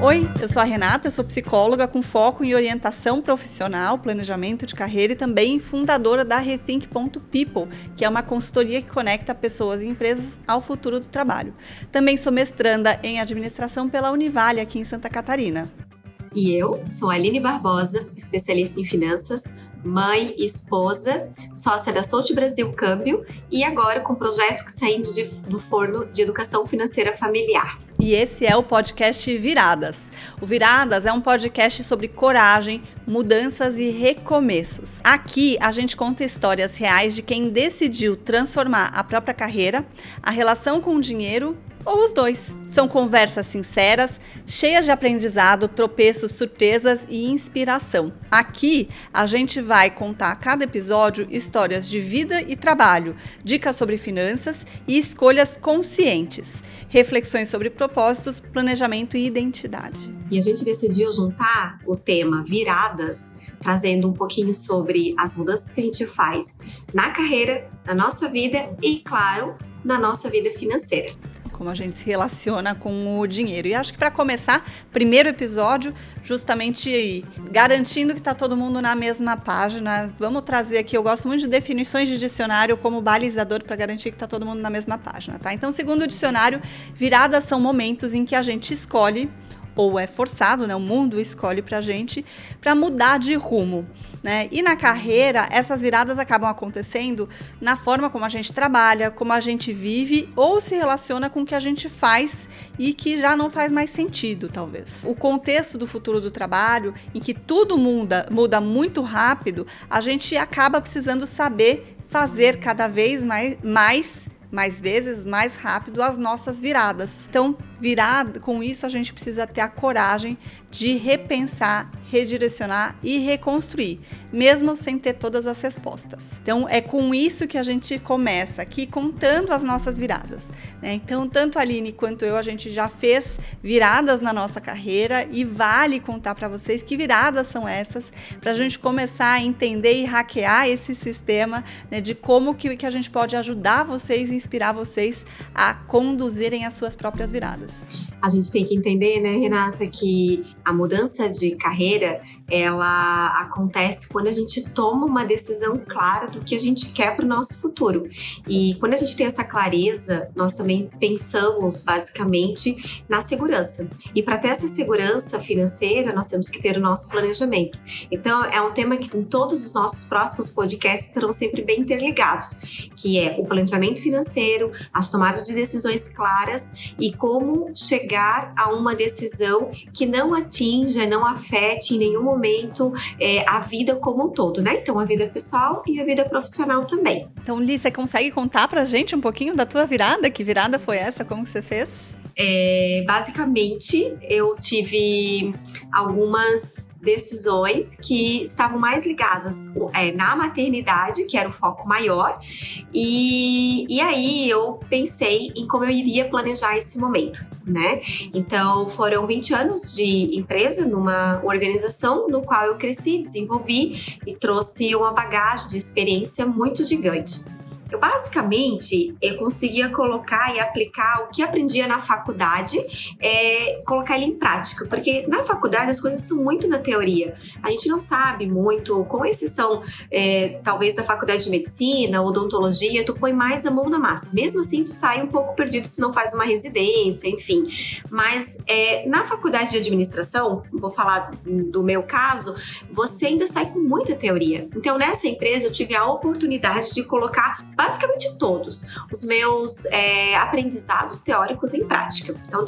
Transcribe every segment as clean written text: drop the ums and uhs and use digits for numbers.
Oi, eu sou a Renata, eu sou psicóloga com foco em orientação profissional, planejamento de carreira e também fundadora da Rethink.people, que é uma consultoria que conecta pessoas e empresas ao futuro do trabalho. Também sou mestranda em administração pela Univale, aqui em Santa Catarina. E eu sou a Aline Barbosa, especialista em finanças, mãe e esposa, sócia da Solte Brasil Câmbio e agora com o projeto que saindo do forno de educação financeira familiar. E esse é o podcast Viradas. O Viradas é um podcast sobre coragem, mudanças e recomeços. Aqui a gente conta histórias reais de quem decidiu transformar a própria carreira, a relação com o dinheiro ou os dois. São conversas sinceras, cheias de aprendizado, tropeços, surpresas e inspiração. Aqui a gente vai contar a cada episódio histórias de vida e trabalho, dicas sobre finanças e escolhas conscientes, reflexões sobre propósitos, planejamento e identidade. E a gente decidiu juntar o tema Viradas, trazendo um pouquinho sobre as mudanças que a gente faz na carreira, na nossa vida e, claro, na nossa vida financeira. Como a gente se relaciona com o dinheiro. E acho que para começar, primeiro episódio, justamente garantindo que está todo mundo na mesma página. Vamos trazer aqui, eu gosto muito de definições de dicionário como balizador para garantir que está todo mundo na mesma página, tá? Então, segundo o dicionário, viradas são momentos em que a gente escolhe, ou é forçado, né? O mundo escolhe pra gente, para mudar de rumo, né? E na carreira, essas viradas acabam acontecendo na forma como a gente trabalha, como a gente vive ou se relaciona com o que a gente faz e que já não faz mais sentido, talvez. O contexto do futuro do trabalho, em que tudo muda muito rápido, a gente acaba precisando saber fazer cada vez mais vezes, mais rápido as nossas viradas. Então, com isso a gente precisa ter a coragem de repensar, redirecionar e reconstruir, mesmo sem ter todas as respostas. Então, é com isso que a gente começa aqui, contando as nossas viradas, né? Então, tanto a Aline quanto eu, a gente já fez viradas na nossa carreira e vale contar para vocês que viradas são essas, para a gente começar a entender e hackear esse sistema, né, de como que a gente pode ajudar vocês, inspirar vocês a conduzirem as suas próprias viradas. A gente tem que entender, né, Renata, que a mudança de carreira, ela acontece quando a gente toma uma decisão clara do que a gente quer para o nosso futuro. E quando a gente tem essa clareza, nós também pensamos basicamente na segurança. E para ter essa segurança financeira, nós temos que ter o nosso planejamento. Então, é um tema que em todos os nossos próximos podcasts estarão sempre bem interligados, que é o planejamento financeiro, as tomadas de decisões claras e como chegar a uma decisão que não atinja, não afete em nenhum momento a vida como um todo, né? Então, a vida pessoal e a vida profissional também. Então, Li, você consegue contar pra gente um pouquinho da tua virada? Que virada foi essa? Como que você fez? Basicamente, eu tive algumas decisões que estavam mais ligadas na maternidade, que era o foco maior, e aí eu pensei em como eu iria planejar esse momento, né? Então, foram 20 anos de empresa numa organização no qual eu cresci, desenvolvi e trouxe uma bagagem de experiência muito gigante. Eu conseguia colocar e aplicar o que aprendia na faculdade, colocar ele em prática, porque na faculdade as coisas são muito na teoria. A gente não sabe muito, com exceção talvez da faculdade de medicina, odontologia, tu põe mais a mão na massa. Mesmo assim, tu sai um pouco perdido se não faz uma residência, enfim. Mas na faculdade de administração, vou falar do meu caso, você ainda sai com muita teoria. Então, nessa empresa, eu tive a oportunidade de colocar basicamente todos os meus aprendizados teóricos em prática. Então,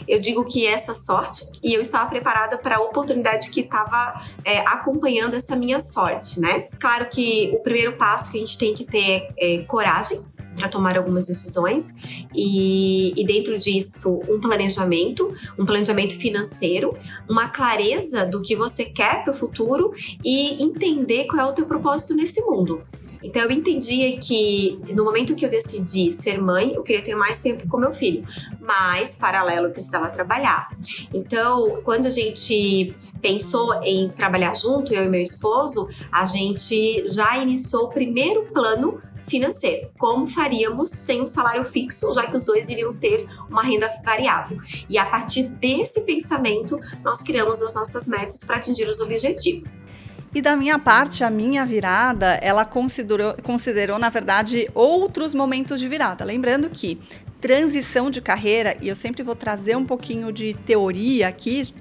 eu digo que essa sorte, e eu estava preparada para a oportunidade que estava acompanhando essa minha sorte, né? Claro que o primeiro passo que a gente tem que ter é coragem para tomar algumas decisões e dentro disso um planejamento financeiro, uma clareza do que você quer para o futuro e entender qual é o teu propósito nesse mundo. Então eu entendia que no momento que eu decidi ser mãe, eu queria ter mais tempo com meu filho, mas paralelo eu precisava trabalhar. Então quando a gente pensou em trabalhar junto, eu e meu esposo, a gente já iniciou o primeiro plano financeiro. Como faríamos sem um salário fixo, já que os dois iriam ter uma renda variável. E a partir desse pensamento, nós criamos as nossas metas para atingir os objetivos. E da minha parte, a minha virada, ela considerou, na verdade, outros momentos de virada. Lembrando que transição de carreira, e eu sempre vou trazer um pouquinho de teoria aqui,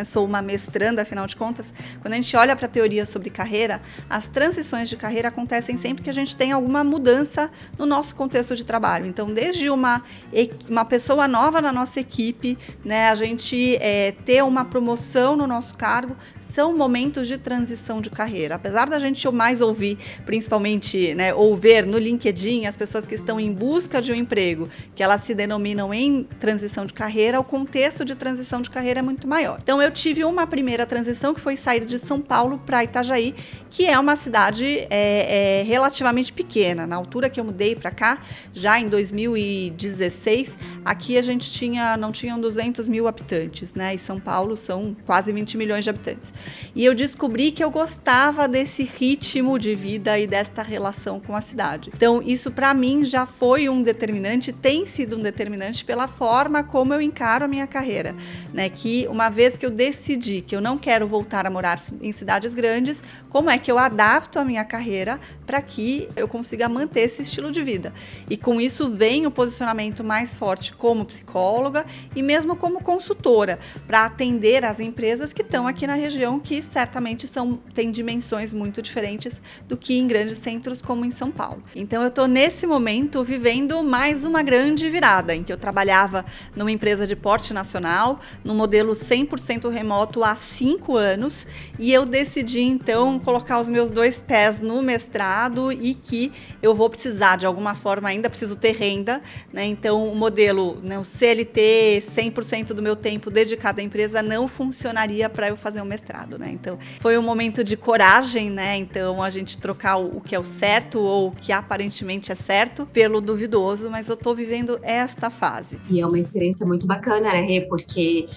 sou uma mestranda, afinal de contas, quando a gente olha para a teoria sobre carreira, as transições de carreira acontecem sempre que a gente tem alguma mudança no nosso contexto de trabalho. Então, desde uma pessoa nova na nossa equipe, né, a gente ter uma promoção no nosso cargo, são momentos de transição de carreira. Apesar da gente mais ouvir, principalmente, né, ou ver no LinkedIn as pessoas que estão em busca de um emprego, que elas se denominam em transição de carreira, o contexto de transição de carreira é muito maior. Então, eu tive uma primeira transição que foi sair de São Paulo para Itajaí, que é uma cidade relativamente pequena. Na altura que eu mudei para cá, já em 2016, aqui a gente não tinham 200 mil habitantes, né? E São Paulo são quase 20 milhões de habitantes. E eu descobri que eu gostava desse ritmo de vida e desta relação com a cidade. Então, isso para mim já foi um determinante, tem sido um determinante pela forma como eu encaro a minha carreira, né? Que uma vez que eu decidi que eu não quero voltar a morar em cidades grandes, como é que eu adapto a minha carreira para que eu consiga manter esse estilo de vida? E com isso vem o posicionamento mais forte como psicóloga e mesmo como consultora, para atender as empresas que estão aqui na região, que certamente têm dimensões muito diferentes do que em grandes centros como em São Paulo. Então eu estou nesse momento vivendo mais uma grande virada, em que eu trabalhava numa empresa de porte nacional, num modelo 100% remoto há 5 anos, e eu decidi então colocar os meus 2 pés no mestrado e que eu vou precisar, de alguma forma, ainda preciso ter renda, né? Então o modelo, né, o CLT, 100% do meu tempo dedicado à empresa não funcionaria para eu fazer um mestrado, né? Então foi um momento de coragem, né? Então a gente trocar o que é o certo ou o que aparentemente é certo pelo duvidoso, mas eu tô vivendo esta fase. E é uma experiência muito bacana, né, Rê? Porque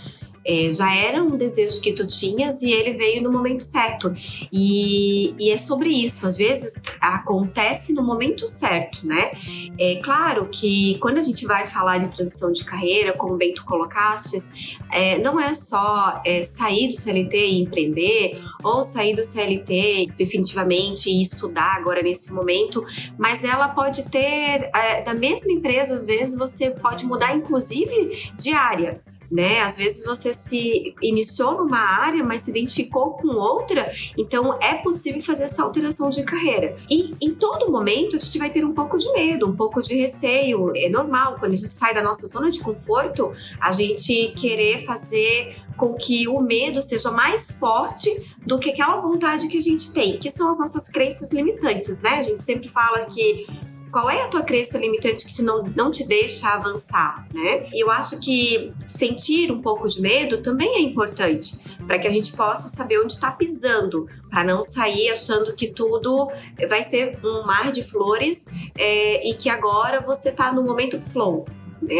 já era um desejo que tu tinhas e ele veio no momento certo. E é sobre isso, às vezes acontece no momento certo, né? É claro que quando a gente vai falar de transição de carreira, como bem tu colocastes, não é só sair do CLT e empreender, ou sair do CLT definitivamente e estudar agora nesse momento, mas ela pode ter, da mesma empresa, às vezes você pode mudar inclusive de área, né? Às vezes você se iniciou numa área, mas se identificou com outra, então é possível fazer essa alteração de carreira. E em todo momento a gente vai ter um pouco de medo, um pouco de receio. É normal, quando a gente sai da nossa zona de conforto, a gente querer fazer com que o medo seja mais forte do que aquela vontade que a gente tem, que são as nossas crenças limitantes, né? A gente sempre fala que qual é a tua crença limitante que não te deixa avançar, né? E eu acho que sentir um pouco de medo também é importante, para que a gente possa saber onde está pisando, para não sair achando que tudo vai ser um mar de flores e que agora você está no momento flow.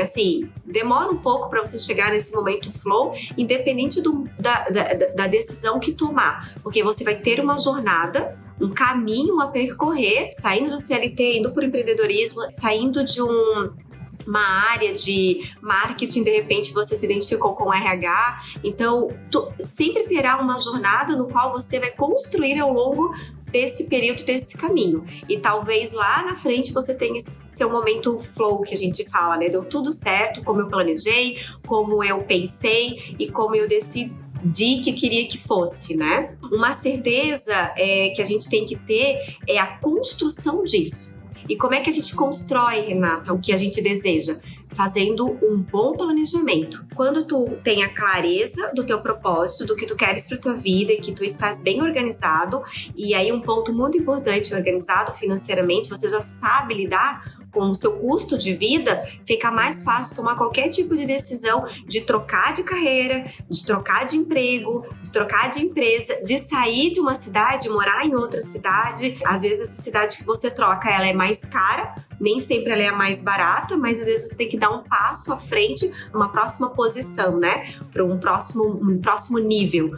Assim, demora um pouco para você chegar nesse momento flow, independente da decisão que tomar, porque você vai ter uma jornada, um caminho a percorrer, saindo do CLT, indo para o empreendedorismo, saindo de uma área de marketing, de repente você se identificou com RH, então sempre terá uma jornada no qual você vai construir ao longo desse período, desse caminho. E talvez lá na frente você tenha esse seu momento flow que a gente fala, né? Deu tudo certo, como eu planejei, como eu pensei e como eu decidi que queria que fosse, né? Uma certeza que a gente tem que ter é a construção disso. E como é que a gente constrói, Renata, o que a gente deseja? Fazendo um bom planejamento. Quando tu tem a clareza do teu propósito, do que tu queres para tua vida e que tu estás bem organizado, e aí um ponto muito importante, organizado financeiramente, você já sabe lidar com o seu custo de vida, fica mais fácil tomar qualquer tipo de decisão de trocar de carreira, de trocar de emprego, de trocar de empresa, de sair de uma cidade, morar em outra cidade. Às vezes essa cidade que você troca, ela é mais cara, Nem sempre ela é a mais barata, mas às vezes você tem que dar um passo à frente, uma próxima posição, né? Para um próximo nível.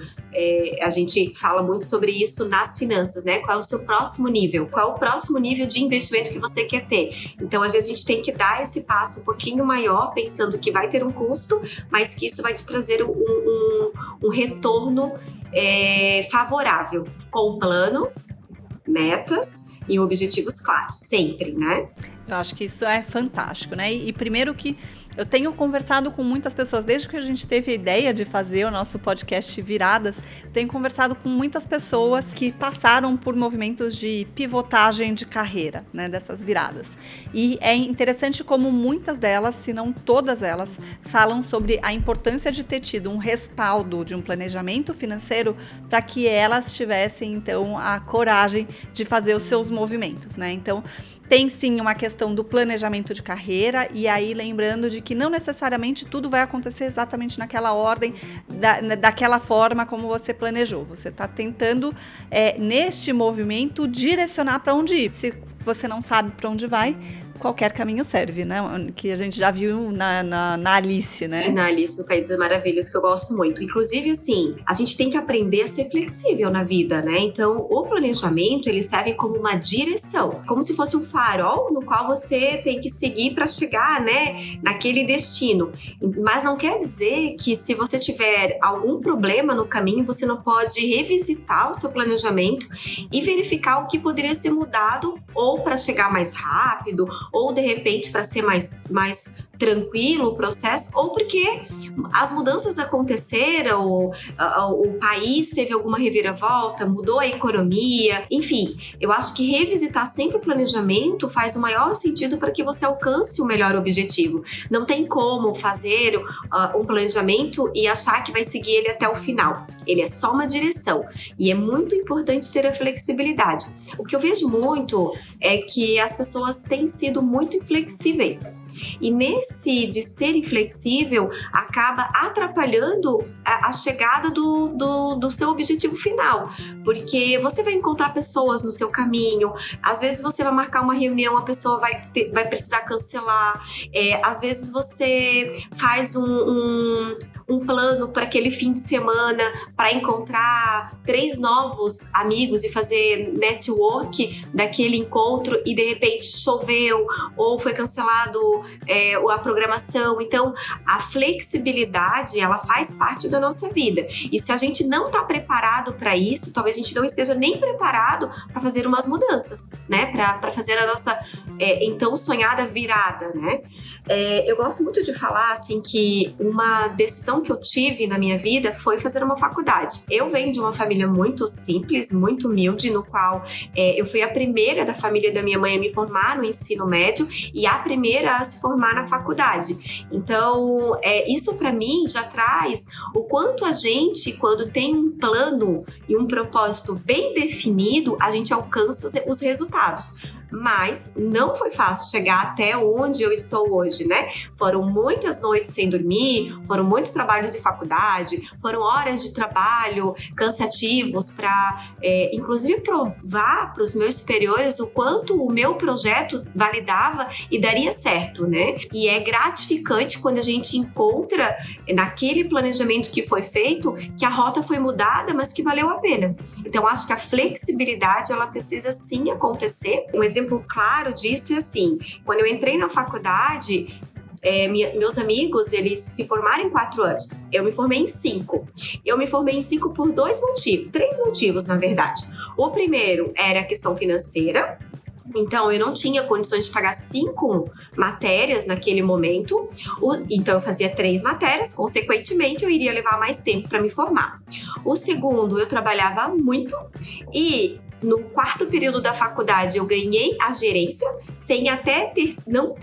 A gente fala muito sobre isso nas finanças, né? Qual é o seu próximo nível? Qual é o próximo nível de investimento que você quer ter? Então, às vezes, a gente tem que dar esse passo um pouquinho maior, pensando que vai ter um custo, mas que isso vai te trazer um retorno favorável, com planos, metas e objetivos claros, sempre, né? Eu acho que isso é fantástico, né? E primeiro que eu tenho conversado com muitas pessoas, desde que a gente teve a ideia de fazer o nosso podcast Viradas, eu tenho conversado com muitas pessoas que passaram por movimentos de pivotagem de carreira, né? Dessas viradas. E é interessante como muitas delas, se não todas elas, falam sobre a importância de ter tido um respaldo de um planejamento financeiro para que elas tivessem, então, a coragem de fazer os seus movimentos, né? Então, tem sim uma questão do planejamento de carreira, e aí lembrando de que não necessariamente tudo vai acontecer exatamente naquela ordem, daquela forma como você planejou. Você está tentando, neste movimento, direcionar para onde ir. Se você não sabe para onde vai, qualquer caminho serve, né? Que a gente já viu na Alice, né? Na Alice no País das Maravilhas, que eu gosto muito. Inclusive, assim, a gente tem que aprender a ser flexível na vida, né? Então, o planejamento, ele serve como uma direção, como se fosse um farol no qual você tem que seguir para chegar, né, naquele destino. Mas não quer dizer que se você tiver algum problema no caminho, você não pode revisitar o seu planejamento e verificar o que poderia ser mudado, ou para chegar mais rápido, ou de repente para ser mais tranquilo o processo, ou porque as mudanças aconteceram, o país teve alguma reviravolta, mudou a economia, enfim. Eu acho que revisitar sempre o planejamento faz o maior sentido para que você alcance o melhor objetivo. Não tem como fazer um planejamento e achar que vai seguir ele até o final. Ele é só uma direção, e é muito importante ter a flexibilidade. O que eu vejo muito é que as pessoas têm sido muito inflexíveis. E nesse de ser inflexível, acaba atrapalhando a chegada do seu objetivo final. Porque você vai encontrar pessoas no seu caminho, às vezes você vai marcar uma reunião, a pessoa vai precisar cancelar, às vezes você faz um plano para aquele fim de semana, para encontrar 3 novos amigos e fazer network daquele encontro, e de repente choveu ou foi cancelado a programação. Então, a flexibilidade, ela faz parte da nossa vida. E se a gente não está preparado para isso, talvez a gente não esteja nem preparado para fazer umas mudanças, né? Para fazer a nossa, então, sonhada virada, né? Eu gosto muito de falar, assim, que uma decisão que eu tive na minha vida foi fazer uma faculdade. Eu venho de uma família muito simples, muito humilde, no qual eu fui a primeira da família da minha mãe a me formar no ensino médio e a primeira a se formar na faculdade. Então, isso para mim já traz o quanto a gente, quando tem um plano e um propósito bem definido, a gente alcança os resultados. Mas não foi fácil chegar até onde eu estou hoje, né? Foram muitas noites sem dormir, foram muitos trabalhos de faculdade, foram horas de trabalho cansativos para, inclusive, provar para os meus superiores o quanto o meu projeto validava e daria certo, né? E é gratificante quando a gente encontra naquele planejamento que foi feito que a rota foi mudada, mas que valeu a pena. Então, acho que a flexibilidade, ela precisa sim acontecer. Um exemplo claro disso é assim, quando eu entrei na faculdade, meus amigos, eles se formaram em 4 anos. Eu me formei em 5. Eu me formei em 5 por 2 motivos, 3 motivos, na verdade. O primeiro era a questão financeira. Então, eu não tinha condições de pagar 5 matérias naquele momento. Então, eu fazia 3 matérias. Consequentemente, eu iria levar mais tempo para me formar. O segundo, eu trabalhava muito e no 4º período da faculdade eu ganhei a gerência, sem até não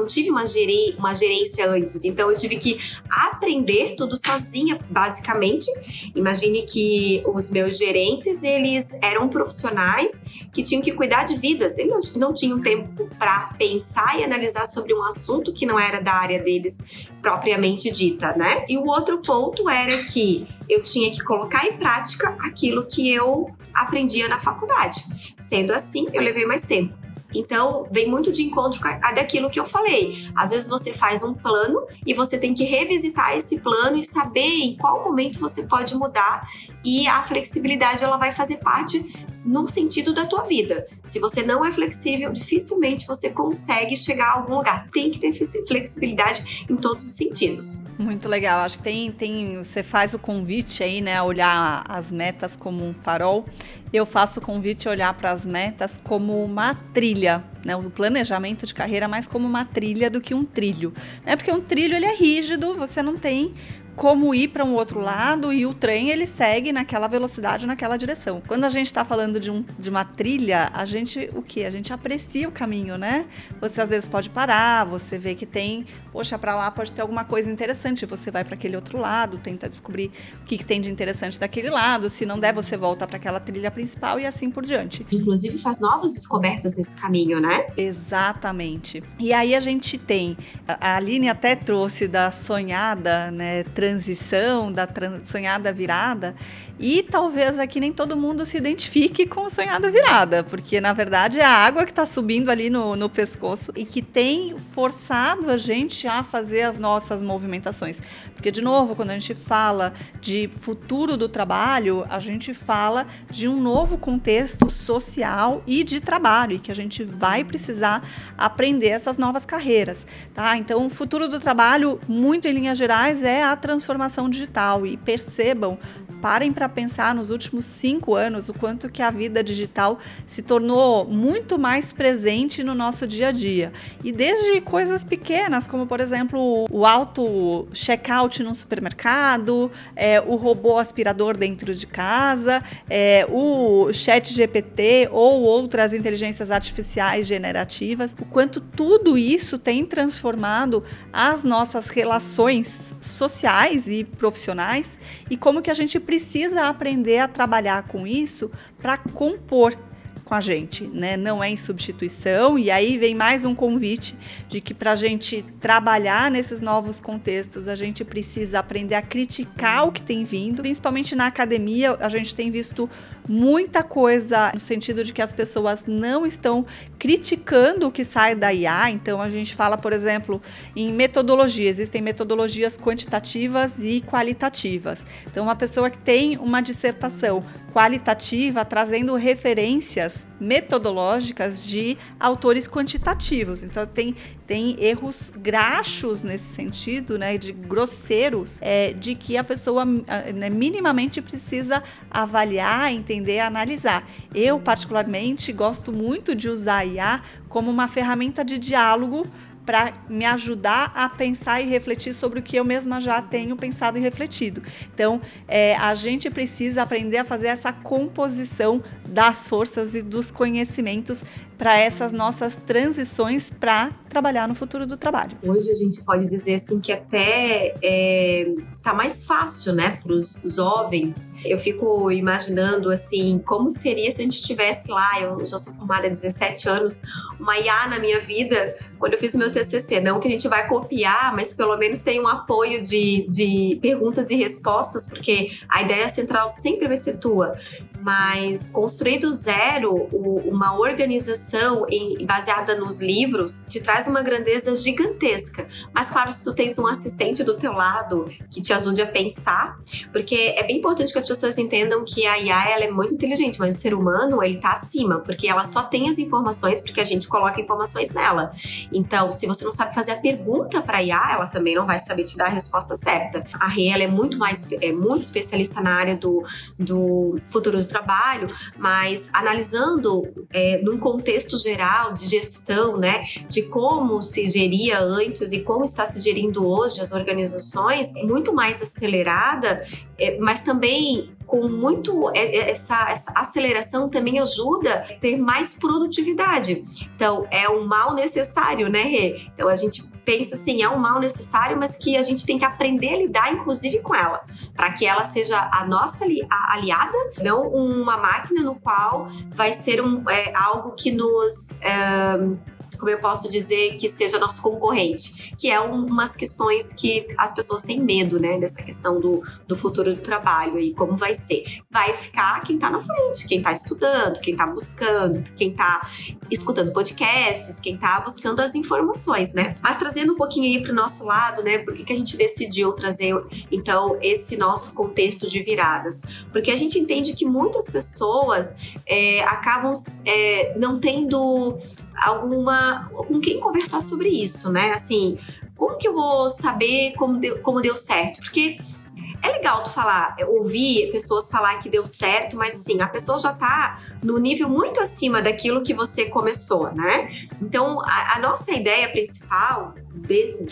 tive uma gerência antes. Então eu tive que aprender tudo sozinha, basicamente. Imagine que os meus gerentes, eles eram profissionais que tinham que cuidar de vidas. Eles não tinham tempo para pensar e analisar sobre um assunto que não era da área deles propriamente dita, né? E o outro ponto era que eu tinha que colocar em prática aquilo que eu aprendia na faculdade. Sendo assim, eu levei mais tempo. Então, vem muito de encontro daquilo que eu falei. Às vezes você faz um plano e você tem que revisitar esse plano e saber em qual momento você pode mudar, e a flexibilidade ela vai fazer parte no sentido da tua vida. Se você não é flexível, dificilmente você consegue chegar a algum lugar. Tem que ter flexibilidade em todos os sentidos. Muito legal. Acho que você faz o convite aí, né, a olhar as metas como um farol. Eu faço o convite a olhar para as metas como uma trilha, né, o planejamento de carreira mais como uma trilha do que um trilho, né, porque um trilho ele é rígido, você não tem como ir para um outro lado, e o trem ele segue naquela velocidade, naquela direção. Quando a gente está falando de uma trilha, a gente aprecia o caminho, né? Você às vezes pode parar, você vê que tem, poxa, para lá pode ter alguma coisa interessante, você vai para aquele outro lado, tenta descobrir o que tem de interessante daquele lado, se não der, você volta para aquela trilha principal e assim por diante. Inclusive faz novas descobertas nesse caminho, né? Exatamente. E aí a gente tem, a Aline até trouxe da sonhada, né, transição, da sonhada virada, e talvez aqui nem todo mundo se identifique com a sonhada virada, porque na verdade é a água que está subindo ali no pescoço e que tem forçado a gente a fazer as nossas movimentações. Porque, de novo, quando a gente fala de futuro do trabalho, a gente fala de um novo contexto social e de trabalho, e que a gente vai precisar aprender essas novas carreiras, tá? Então, o futuro do trabalho, muito em linhas gerais, é a transformação digital. E percebam, parem para pensar nos últimos 5 anos o quanto que a vida digital se tornou muito mais presente no nosso dia a dia. E desde coisas pequenas, como por exemplo o auto-checkout no supermercado, o robô aspirador dentro de casa, o chat GPT ou outras inteligências artificiais generativas, o quanto tudo isso tem transformado as nossas relações sociais e profissionais, e como que a gente precisa aprender a trabalhar com isso para compor com a gente, né? Não é em substituição. E aí vem mais um convite de que para a gente trabalhar nesses novos contextos, a gente precisa aprender a criticar o que tem vindo. Principalmente na academia, a gente tem visto muita coisa no sentido de que as pessoas não estão criticando o que sai da IA. Então a gente fala, por exemplo, em metodologia. Existem metodologias quantitativas e qualitativas. Então uma pessoa que tem uma dissertação qualitativa trazendo referências metodológicas de autores quantitativos. Então tem erros graxos nesse sentido, né, de grosseiros, de que a pessoa minimamente precisa avaliar, entender, analisar. Eu, particularmente, gosto muito de usar a IA como uma ferramenta de diálogo para me ajudar a pensar e refletir sobre o que eu mesma já tenho pensado e refletido. Então, a gente precisa aprender a fazer essa composição das forças e dos conhecimentos para essas nossas transições para trabalhar no futuro do trabalho. Hoje a gente pode dizer assim que até tá mais fácil, né, para os jovens. Eu fico imaginando assim, como seria se a gente tivesse lá, eu já sou formada há 17 anos, uma IA na minha vida, quando eu fiz o meu TCC. Não que a gente vai copiar, mas pelo menos tem um apoio de perguntas e respostas, porque a ideia central sempre vai ser tua. Mas construir do zero uma organização baseada nos livros te traz uma grandeza gigantesca. Mas claro, se tu tens um assistente do teu lado que te ajude a pensar, porque é bem importante que as pessoas entendam que a IA ela é muito inteligente, mas o ser humano ele tá acima, porque ela só tem as informações porque a gente coloca informações nela. Então, se você não sabe fazer a pergunta para a IA, ela também não vai saber te dar a resposta certa. A Rê, ela é muito especialista na área do futuro do trabalho, mas analisando num contexto geral de gestão, né, de como se geria antes e como está se gerindo hoje as organizações, muito mais acelerada, mas também com muito essa aceleração também ajuda a ter mais produtividade. Então, é um mal necessário, né, Rê? Então, a gente pensa assim, é um mal necessário, mas que a gente tem que aprender a lidar, inclusive, com ela, para que ela seja a nossa aliada, não uma máquina no qual vai ser algo que nos como eu posso dizer, que seja nosso concorrente, que é umas questões que as pessoas têm medo, né, dessa questão do futuro do trabalho e como vai ser. Vai ficar quem tá na frente, quem tá estudando, quem tá buscando, quem tá escutando podcasts, quem tá buscando as informações, né? Mas trazendo um pouquinho aí pro nosso lado, né, por que a gente decidiu trazer, então, esse nosso contexto de viradas? Porque a gente entende que muitas pessoas acabam não tendo com quem conversar sobre isso, né? Assim, como que eu vou saber como deu certo? Porque é legal tu ouvir pessoas falar que deu certo, mas assim, a pessoa já tá no nível muito acima daquilo que você começou, né? Então, a nossa ideia principal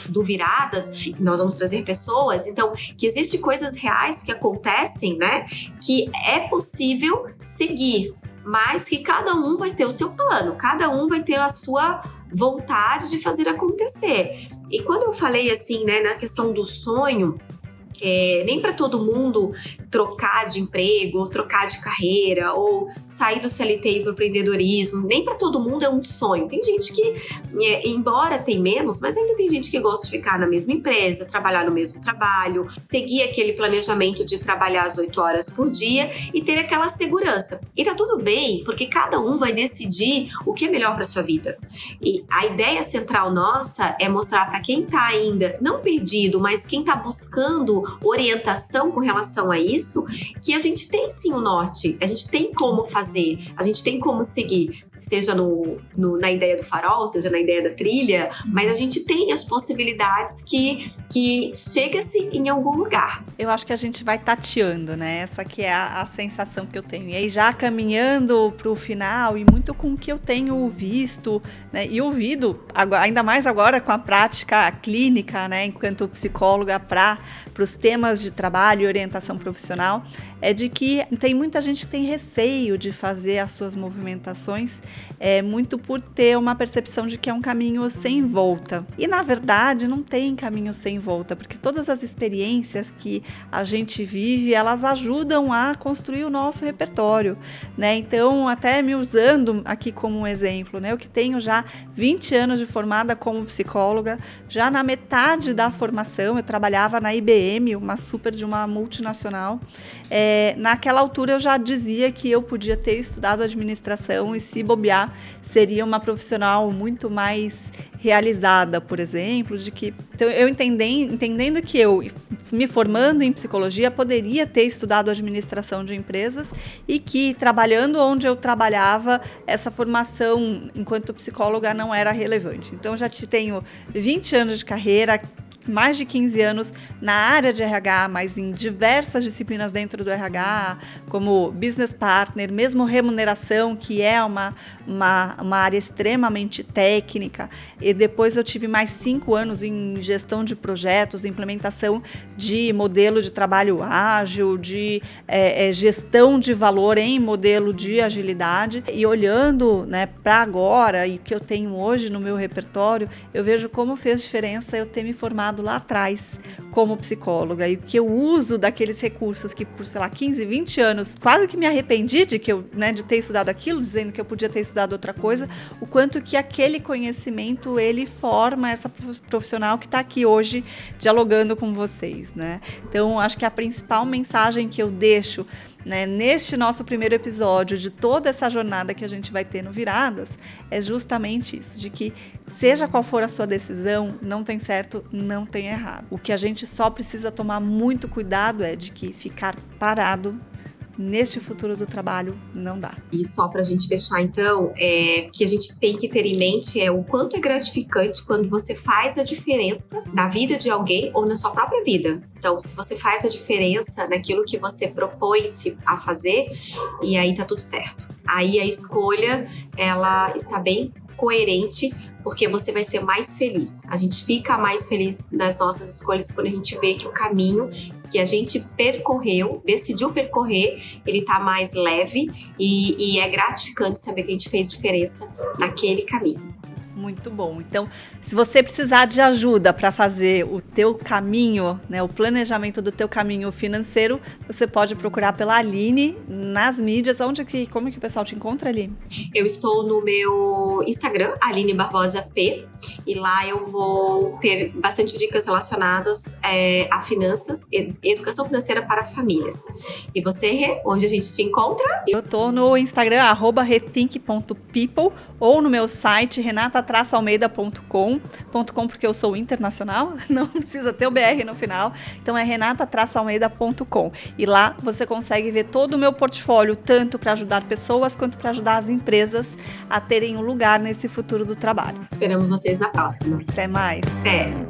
do Viradas, nós vamos trazer pessoas, então, que existem coisas reais que acontecem, né? Que é possível seguir, mas que cada um vai ter o seu plano, cada um vai ter a sua vontade de fazer acontecer. E quando eu falei assim, né, na questão do sonho, nem para todo mundo trocar de emprego, ou trocar de carreira, ou sair do CLT e ir pro empreendedorismo, nem para todo mundo é um sonho. Tem gente que, embora tem menos, mas ainda tem gente que gosta de ficar na mesma empresa, trabalhar no mesmo trabalho, seguir aquele planejamento de trabalhar as 8 horas por dia e ter aquela segurança. E tá tudo bem, porque cada um vai decidir o que é melhor para sua vida. E a ideia central nossa é mostrar para quem tá ainda não perdido, mas quem tá buscando orientação com relação a isso, que a gente tem sim o norte, a gente tem como fazer, a gente tem como seguir, seja na ideia do farol, seja na ideia da trilha, mas a gente tem as possibilidades que chega-se em algum lugar. Eu acho que a gente vai tateando, né? Essa que é a sensação que eu tenho. E aí já caminhando para o final e muito com o que eu tenho visto, né, e ouvido, ainda mais agora com a prática clínica, né, enquanto psicóloga para os temas de trabalho e orientação profissional, é de que tem muita gente que tem receio de fazer as suas movimentações, muito por ter uma percepção de que é um caminho sem volta. E, na verdade, não tem caminho sem volta, porque todas as experiências que a gente vive, elas ajudam a construir o nosso repertório, né? Então, até me usando aqui como um exemplo, né? Eu que tenho já 20 anos de formada como psicóloga, já na metade da formação, eu trabalhava na IBM, uma super de uma multinacional. Naquela altura eu já dizia que eu podia ter estudado administração e, se bobear, seria uma profissional muito mais realizada, por exemplo, então eu entendendo que eu, me formando em psicologia, poderia ter estudado administração de empresas e que, trabalhando onde eu trabalhava, essa formação enquanto psicóloga não era relevante. Então, já tenho 20 anos de carreira, mais de 15 anos na área de RH, mas em diversas disciplinas dentro do RH, como business partner, mesmo remuneração, que é uma área extremamente técnica. E depois eu tive mais 5 anos em gestão de projetos, implementação de modelo de trabalho ágil, de gestão de valor em modelo de agilidade. E olhando, né, para agora e o que eu tenho hoje no meu repertório, eu vejo como fez diferença eu ter me formado lá atrás como psicóloga, e que eu uso daqueles recursos que por, 15, 20 anos, quase que me arrependi de ter estudado aquilo, dizendo que eu podia ter estudado outra coisa, o quanto que aquele conhecimento, ele forma essa profissional que está aqui hoje dialogando com vocês, né? Então, acho que a principal mensagem que eu deixo, né, neste nosso primeiro episódio de toda essa jornada que a gente vai ter no Viradas, é justamente isso, de que seja qual for a sua decisão, não tem certo, não tem errado. O que a gente só precisa tomar muito cuidado é de que ficar parado neste futuro do trabalho não dá. E só pra gente fechar, então, que a gente tem que ter em mente o quanto é gratificante quando você faz a diferença na vida de alguém ou na sua própria vida. Então, se você faz a diferença naquilo que você propõe-se a fazer, e aí tá tudo certo. Aí a escolha, ela está bem coerente, porque você vai ser mais feliz. A gente fica mais feliz nas nossas escolhas quando a gente vê que o caminho que a gente decidiu percorrer, ele tá mais leve e é gratificante saber que a gente fez diferença naquele caminho. Muito bom. Então, se você precisar de ajuda para fazer o teu caminho, né, o planejamento do teu caminho financeiro, você pode procurar pela Aline nas mídias. Como que o pessoal te encontra, ali? Eu estou no meu Instagram, Aline Barbosa P, e lá eu vou ter bastante dicas relacionadas a finanças, educação financeira para famílias. E você, Rê, onde a gente te encontra? Eu tô no Instagram, @rethink.people, ou no meu site, renata-almeida.com, porque eu sou internacional, não precisa ter o BR no final, então é renata-almeida.com. E lá você consegue ver todo o meu portfólio, tanto para ajudar pessoas, quanto para ajudar as empresas a terem um lugar nesse futuro do trabalho. Esperamos vocês na próxima. Até mais! Até!